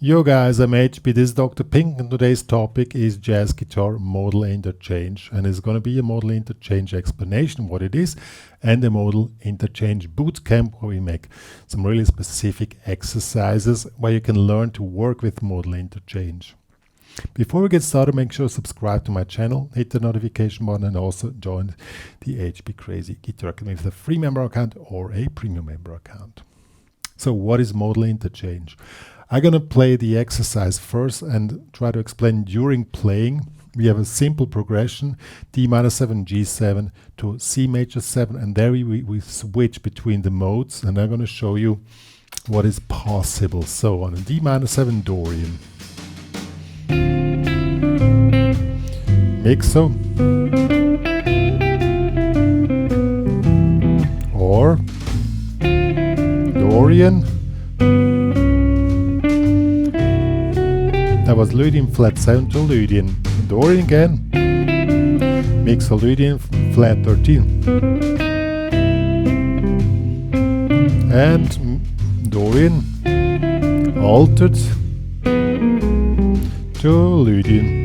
Yo guys, I'm HP, this is Dr. Pink, and today's topic is jazz guitar modal interchange, and it's going to be a modal interchange explanation, what it is, and a modal interchange bootcamp where we make some really specific exercises where you can learn to work with modal interchange. Before we get started, make sure to subscribe to my channel, hit the notification button, and also join the HPCrazy Guitar Academy with a free member account or a premium member account. So what is modal interchange? I'm going to play the exercise first and try to explain during playing. We have a simple progression, D minor 7, G7 to C major 7, and there we switch between the modes, and I'm going to show you what is possible. So on a D minor 7 Dorian, mixo, or Dorian. That was Lydian flat 7 to Lydian. Dorian again. Mixo Lydian flat 13. And Dorian altered to Lydian.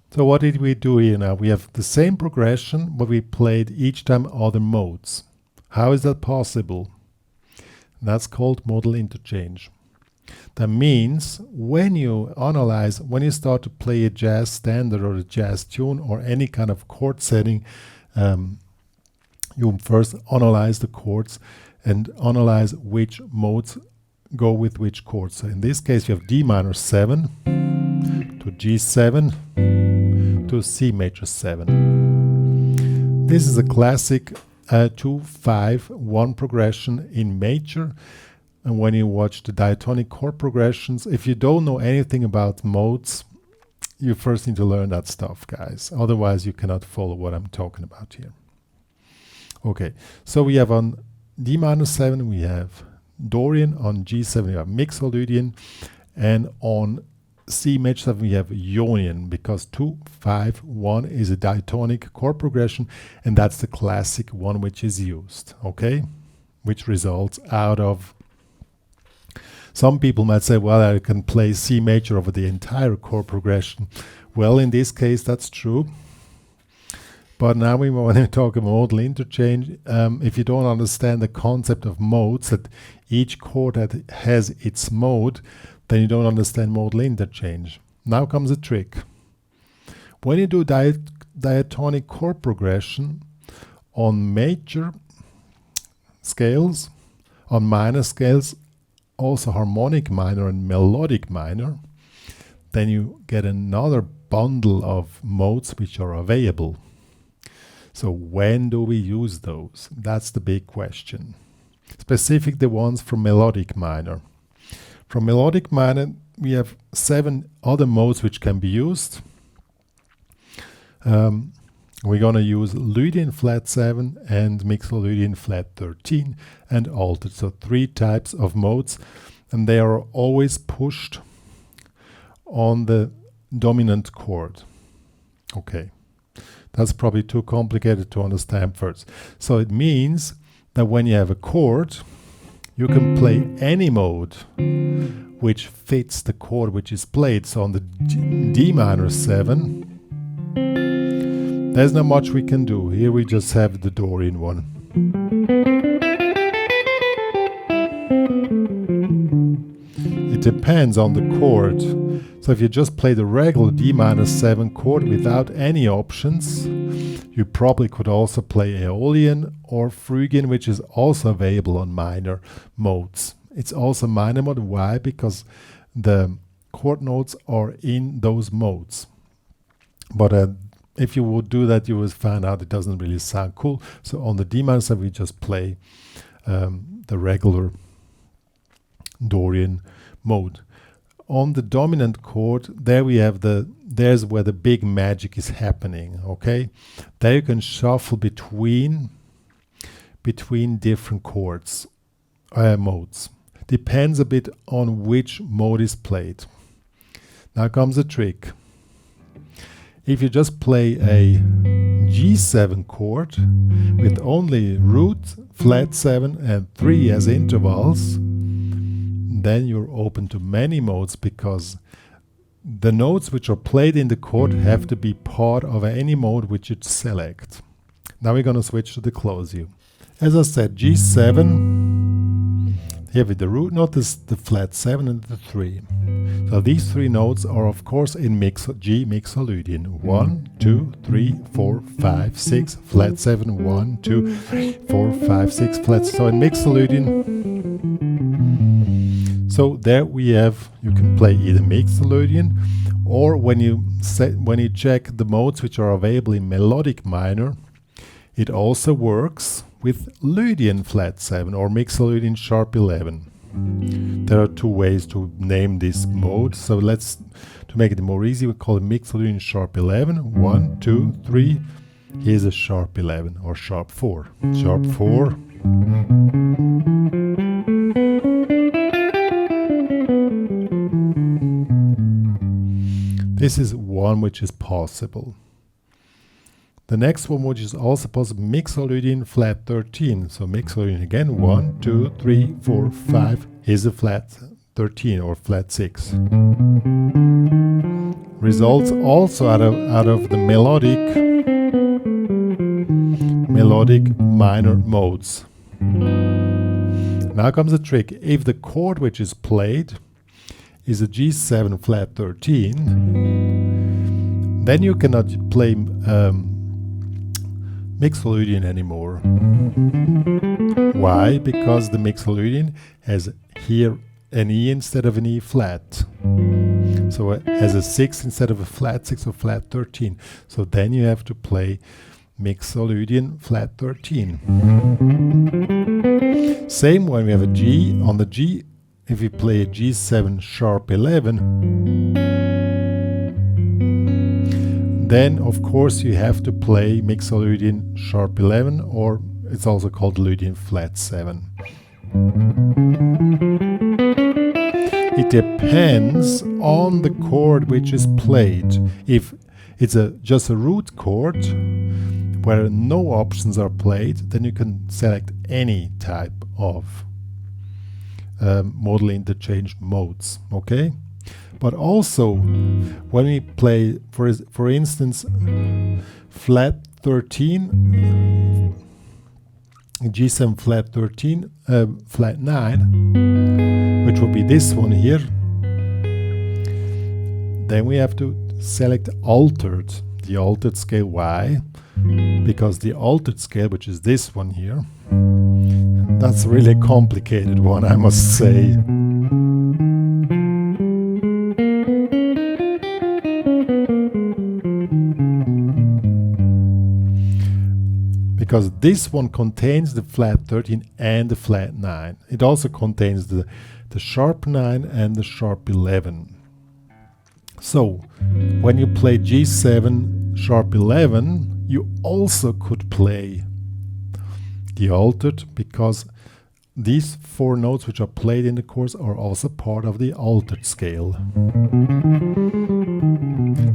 So what did we do here now? We have the same progression, but we played each time other modes. How is that possible? That's called modal interchange. That means when you start to play a jazz standard or a jazz tune or any kind of chord setting, you first analyze the chords and analyze which modes go with which chords. So in this case, you have D minor 7 to G7 to C major 7. This is a classic 2-5-1 progression in major. And when you watch the diatonic chord progressions, if you don't know anything about modes, you first need to learn that stuff, guys. Otherwise you cannot follow what I'm talking about here. Okay, so we have on D minor 7 we have Dorian, on G7 we have mixo Lydian, and on C major 7 we have Ionian, because 2-5-1 is a diatonic chord progression, and that's the classic one which is used, okay? Which results out of, some people might say, well, I can play C major over the entire chord progression. Well, in this case that's true, but now we want to talk about modal interchange. If you don't understand the concept of modes, that each chord that has its mode, then you don't understand modal interchange. Now comes a trick. When you do diatonic chord progression on major scales, on minor scales, also harmonic minor and melodic minor, then you get another bundle of modes which are available. So when do we use those? That's the big question. Specific the ones from melodic minor. From melodic minor, we have 7 other modes which can be used. We're going to use Lydian flat 7 and mixo Lydian flat 13 and altered. So 3 types of modes, and they are always pushed on the dominant chord. Okay, that's probably too complicated to understand first. So it means that when you have a chord, you can play any mode which fits the chord which is played. So on the D minor 7, there's not much we can do. Here we just have the Dorian one. It depends on the chord. So if you just play the regular D minor 7 chord without any options, you probably could also play Aeolian or Phrygian, which is also available on minor modes. It's also minor mode. Why? Because the chord notes are in those modes. But if you would do that, you would find out it doesn't really sound cool. So on the D minor 7, we just play the regular Dorian mode. On the dominant chord, there we have there's where the big magic is happening, okay? There you can shuffle between different chords, modes. Depends a bit on which mode is played. Now comes a trick. If you just play a G7 chord with only root, flat 7 and 3 as intervals, then you're open to many modes, because the notes which are played in the chord have to be part of any mode which you select. Now we're going to switch to the close view. As I said, G7, here with the root note is the flat 7 and the 3. So these three notes are of course in G mixolydian. 1, 2, 3, 4, 5, 6, flat 7, 1, 2, 3, 4, 5, 6, flat. So in mixolydian. So there we have, you can play either mixolydian, or when you check the modes which are available in melodic minor, it also works with Lydian flat 7 or mixolydian sharp 11. There are two ways to name this mode, so to make it more easy, we call it mixolydian sharp 11. 1, 2, 3, here's a sharp 11 or sharp 4. Sharp 4. This is one which is possible. The next one, which is also possible, mixolydian flat 13. So mixolydian again, 1, 2, 3, 4, 5 is a flat 13 or flat 6. Results also out of the melodic minor modes. Now comes the trick. If the chord which is played is a G7 flat 13, then you cannot play mixolydian anymore. Why? Because the mixolydian has here an E instead of an E flat. So it has a 6 instead of a flat 6 or flat 13. So then you have to play mixolydian flat 13. Same when we have a G. On the G, if we play a G7 sharp 11, then of course you have to play mixolydian sharp 11, or it's also called Lydian flat 7. It depends on the chord which is played. If it's just a root chord where no options are played, then you can select any type of modal interchange modes, okay? But also, when we play, for instance, flat 13, G7 flat 13, flat 9, which will be this one here, then we have to select altered, the altered scale. Why? Because the altered scale, which is this one here, that's a really complicated one, I must say. Because this one contains the flat 13 and the flat 9. It also contains the sharp 9 and the sharp 11. So, when you play G7 sharp 11, you also could play the altered, because these four notes which are played in the chorus are also part of the altered scale.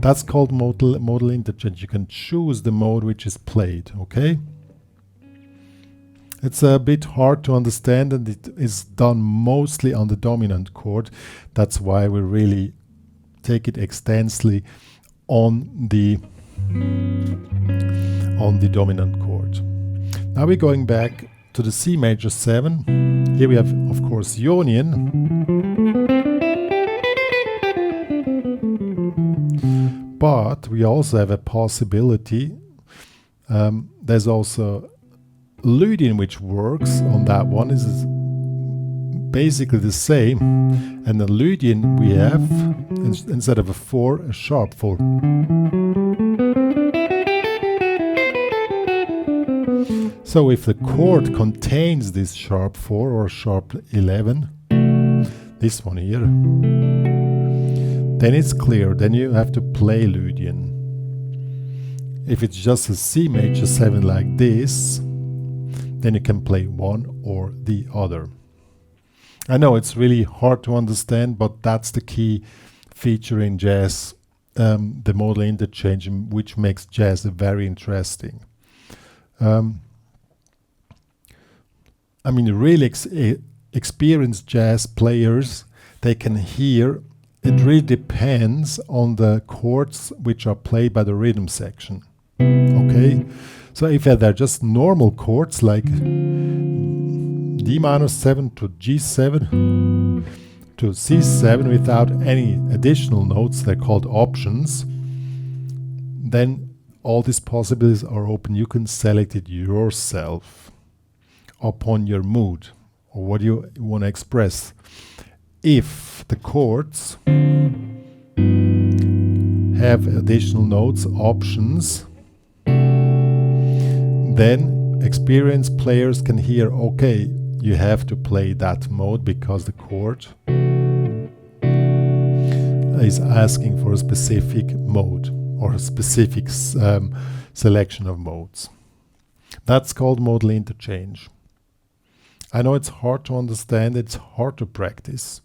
That's called modal interchange. You can choose the mode which is played, okay? It's a bit hard to understand, and it is done mostly on the dominant chord. That's why we really take it extensively on the dominant chord. Now we're going back to the C major 7. Here we have, of course, Ionian. But we also have a possibility. There's also Lydian which works on that one. Is basically the same, and the Lydian we have instead of a 4, a sharp 4. So if the chord contains this sharp 4 or sharp 11, this one here, then it's clear, then you have to play Lydian. If it's just a C major 7 like this, then you can play one or the other. I know it's really hard to understand, but that's the key feature in jazz the modal interchange, which makes jazz very interesting. I mean, really experienced jazz players, they can hear, it really depends on the chords which are played by the rhythm section. Okay, so if they're just normal chords like D minor 7 to G7 to C7 without any additional notes, they're called options, then all these possibilities are open. You can select it yourself upon your mood or what you want to express. If the chords have additional notes, options, then experienced players can hear, okay, you have to play that mode because the chord is asking for a specific mode or a specific selection of modes. That's called modal interchange. I know it's hard to understand, it's hard to practice,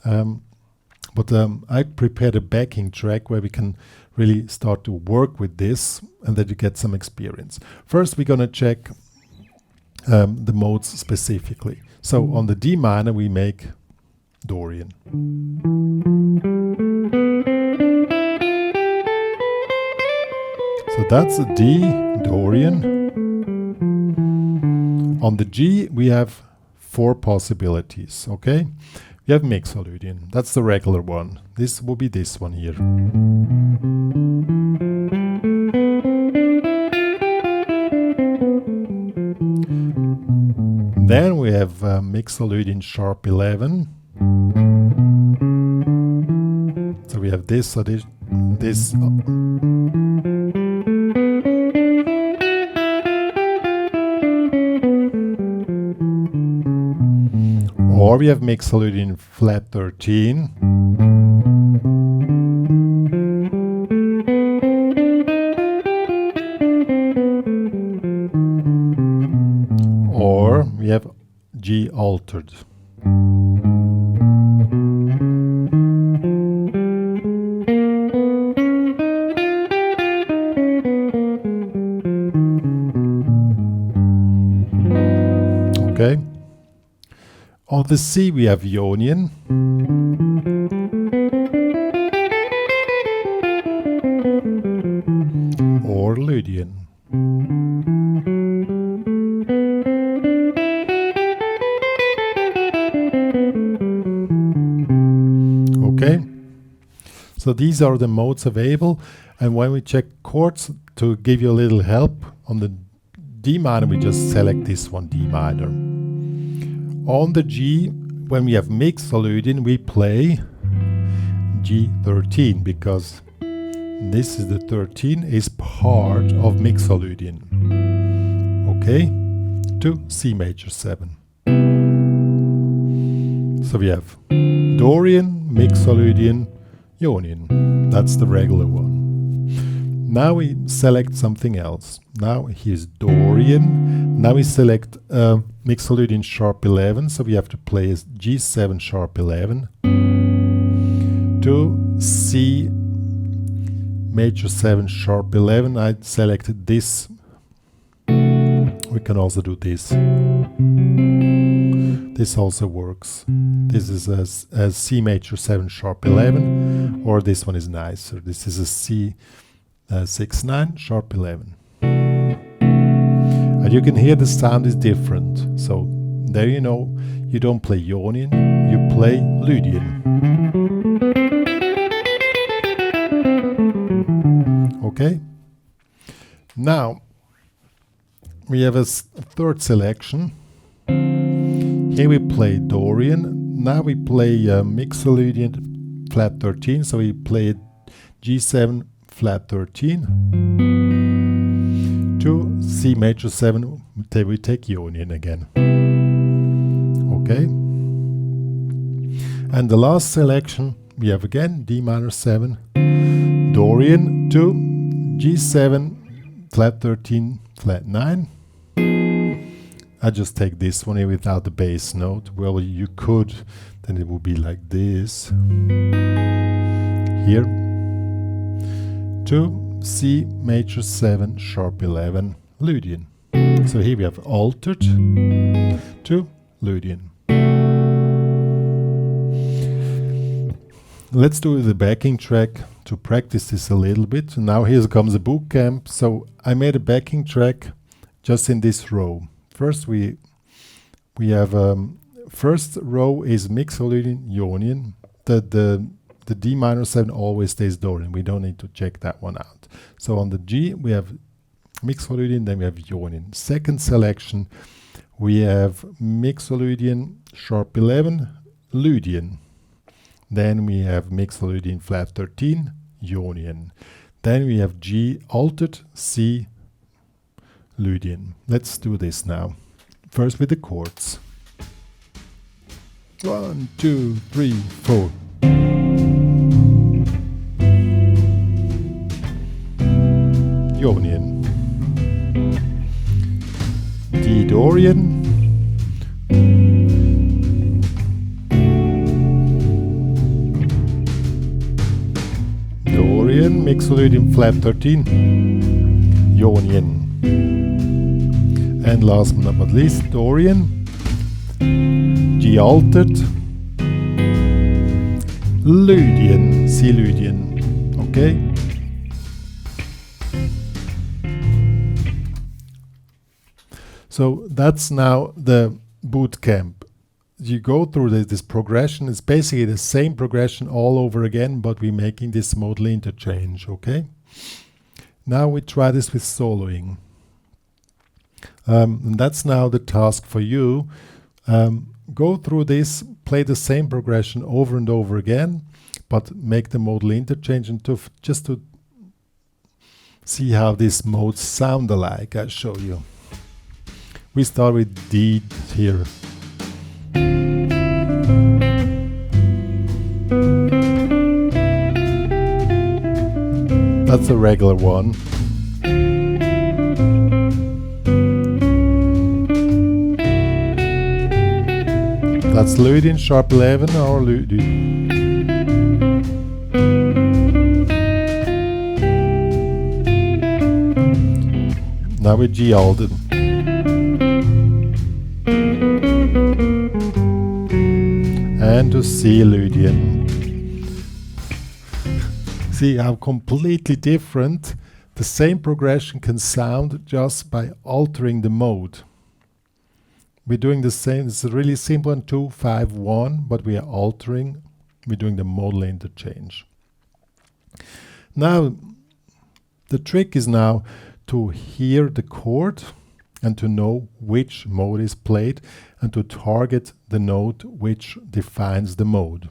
but I prepared a backing track where we can really start to work with this and that you get some experience. First we're going to check the modes specifically. So on the D minor we make Dorian. So that's a D, Dorian. On the G we have 4 possibilities, okay? We have Mixolydian, that's the regular one. This will be this one here. Then we have Mixolydian sharp 11. So we have this, so this. Or we have Mixolydian flat 13. Or we have G altered. Okay. On the C we have Ionian. Or Lydian. Okay, so these are the modes available, and when we check chords, to give you a little help, on the D minor we just select this one, D minor. On the G, when we have Mixolydian, we play G13 because this is the 13 is part of Mixolydian. Okay, to C major 7. So we have Dorian, Mixolydian, Ionian. That's the regular one. Now we select something else. Now here's Dorian. Now we select Mixolydian sharp 11. So we have to play as G7 sharp 11 to C major 7 sharp 11. I selected this. We can also do this. This also works. This is a C major 7 sharp 11, or this one is nicer. This is a C 6-9 sharp 11. And you can hear the sound is different. So there you know, you don't play Ionian, you play Lydian. Okay? Now, we have a third selection. Here we play Dorian. Now we play Mixolydian flat 13. So we play G7 flat 13 to C major 7. We take Ionian again. Okay. And the last selection we have again D minor 7, Dorian to G7 flat 13 flat 9. I just take this one here without the bass note. Well, you could, then it would be like this. Here. to C major 7 sharp 11 Lydian. So here we have altered to Lydian. Let's do the backing track to practice this a little bit. Now here comes a boot camp. So I made a backing track just in this row. First we have first row is Mixolydian Ionian. The D minor 7 always stays Dorian. We don't need to check that one out. So on the G we have Mixolydian, then we have Ionian. Second selection we have Mixolydian sharp 11 Lydian. Then we have Mixolydian flat 13 Ionian. Then we have G altered C Lydian. Let's do this now. First with the chords. 1, 2, 3, 4. Ionian. D Dorian. Dorian, Mixolydian flat 13, Ionian. And last but not least, Dorian, G altered, Lydian, C Lydian. Okay? So that's now the boot camp. You go through this progression. It's basically the same progression all over again, but we're making this modal interchange, okay? Now we try this with soloing. And that's now the task for you. Go through this, play the same progression over and over again, but make the modal interchange and just to see how these modes sound alike. I'll show you. We start with D here. That's a regular one. That's Lydian sharp 11 or Lydian. Now with G altered. And to C Lydian. See how completely different the same progression can sound just by altering the mode. We're doing the same, it's really simple in 2, 5, 1, but we are altering, we're doing the modal interchange. Now, the trick is now to hear the chord and to know which mode is played and to target the note which defines the mode.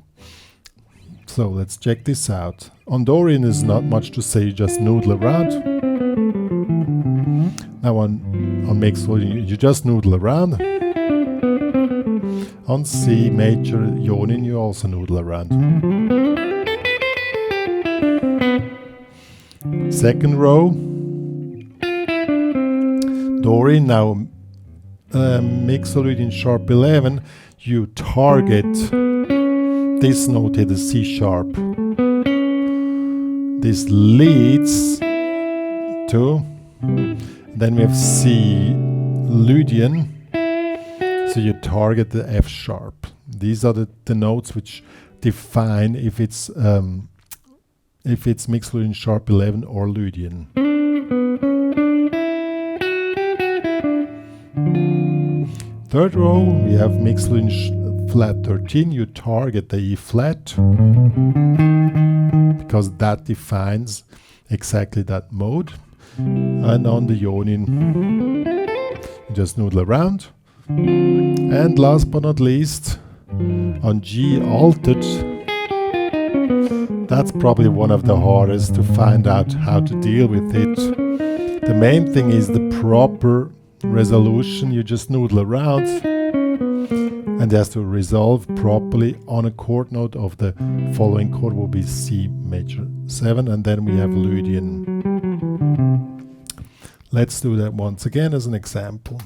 So let's check this out. On Dorian is not much to say, you just noodle around. Now on Mixolydian you just noodle around. On C major Ionian you also noodle around. Second row, Dorian. Now Mixolydian sharp 11, you target this note here, the C sharp. This leads to, then we have C Lydian, so you target the F sharp. These are the notes which define if it's Mixolydian sharp 11 or Lydian. Third row we have Mixolydian flat 13, you target the E flat because that defines exactly that mode. And on the Ionian you just noodle around. And last but not least, on G altered, that's probably one of the hardest to find out how to deal with it. The main thing is the proper resolution. You just noodle around and it has to resolve properly on a chord note of the following chord will be C major 7, and then we have Lydian. Let's do that once again as an example.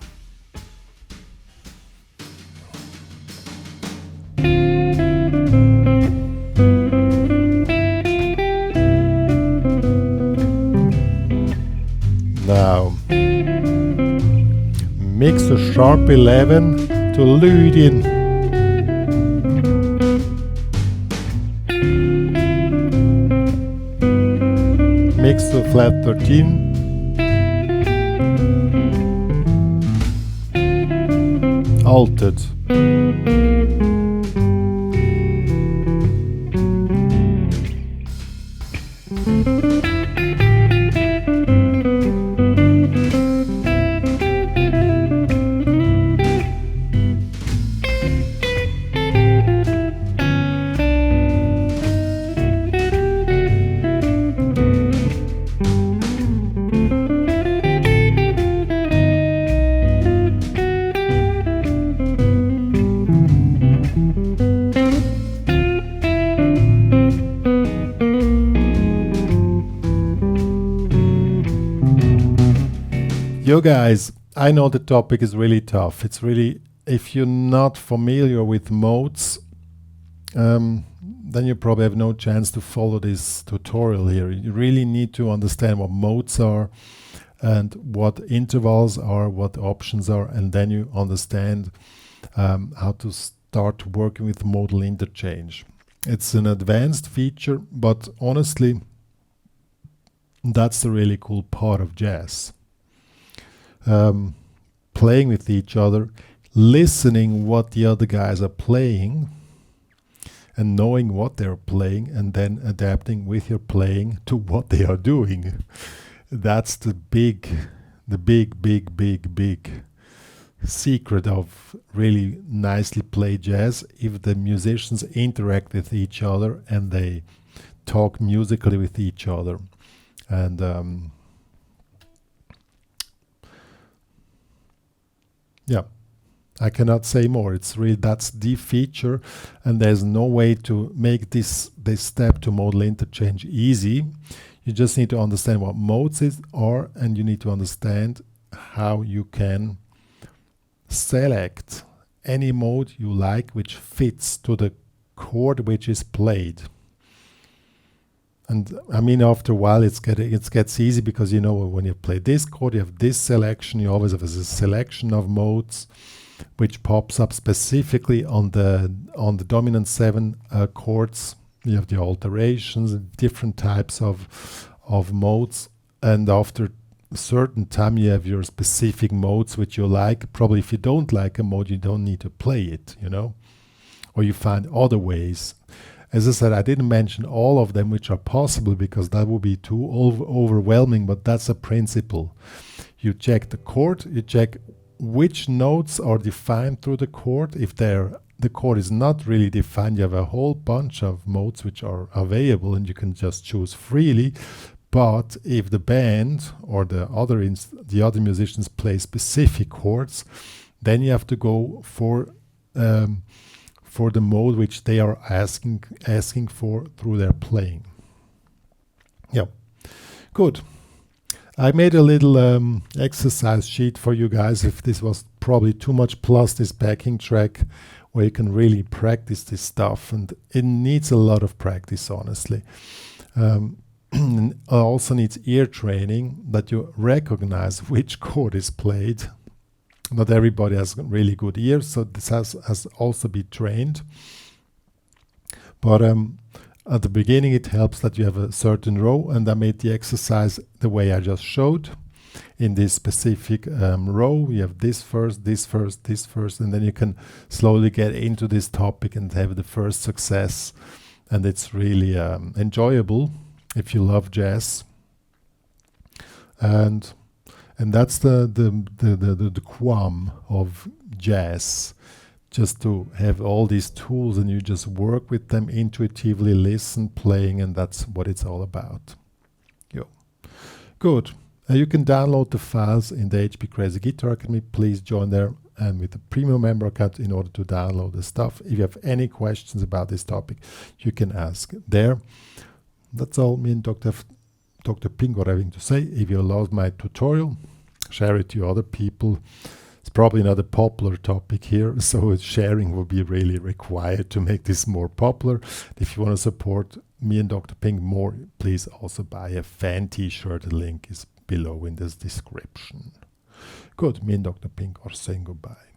Now, mix the sharp 11 to Lydian. Mix the flat 13. Altered. Yo guys, I know the topic is really tough. It's really, if you're not familiar with modes, then you probably have no chance to follow this tutorial here. You really need to understand what modes are and what intervals are, what options are, and then you understand how to start working with modal interchange. It's an advanced feature, but honestly, that's the really cool part of jazz. Playing with each other, listening what the other guys are playing and knowing what they're playing and then adapting with your playing to what they are doing. That's the big secret of really nicely played jazz, if the musicians interact with each other and they talk musically with each other. And yeah, I cannot say more. It's really, that's the feature, and there's no way to make this step to modal interchange easy. You just need to understand what modes are, and you need to understand how you can select any mode you like which fits to the chord which is played. And I mean, after a while it gets easy, because you know when you play this chord you have this selection. You always have a selection of modes which pops up specifically on the dominant 7 chords. You have the alterations, different types of modes, and after a certain time you have your specific modes which you like. Probably if you don't like a mode, you don't need to play it, you know, or you find other ways. As I said, I didn't mention all of them which are possible, because that would be too overwhelming, but that's a principle. You check the chord, you check which notes are defined through the chord. If the chord is not really defined, you have a whole bunch of modes which are available and you can just choose freely. But if the band or the other musicians play specific chords, then you have to go for the mode which they are asking for through their playing. Yeah, good. I made a little exercise sheet for you guys, if this was probably too much, plus this backing track where you can really practice this stuff, and it needs a lot of practice, honestly. It also needs ear training, that you recognize which chord is played. Not everybody has really good ears, so this has also be trained. But at the beginning it helps that you have a certain row, and I made the exercise the way I just showed. In this specific row, you have this first, this first, this first, and then you can slowly get into this topic and have the first success. And it's really enjoyable if you love jazz. And that's the qualm of jazz, just to have all these tools and you just work with them intuitively, listen, playing, and that's what it's all about. Yo, good. You can download the files in the HPCrazy Guitar Academy. Please join there and with the premium member account in order to download the stuff. If you have any questions about this topic, you can ask there. That's all me and Dr. Pink are having to say. If you love my tutorial, share it to other people. It's probably not a popular topic here, so sharing will be really required to make this more popular. If you want to support me and Dr. Pink more, please also buy a fan t-shirt. The link is below in this description. Good, me and Dr. Pink are saying goodbye.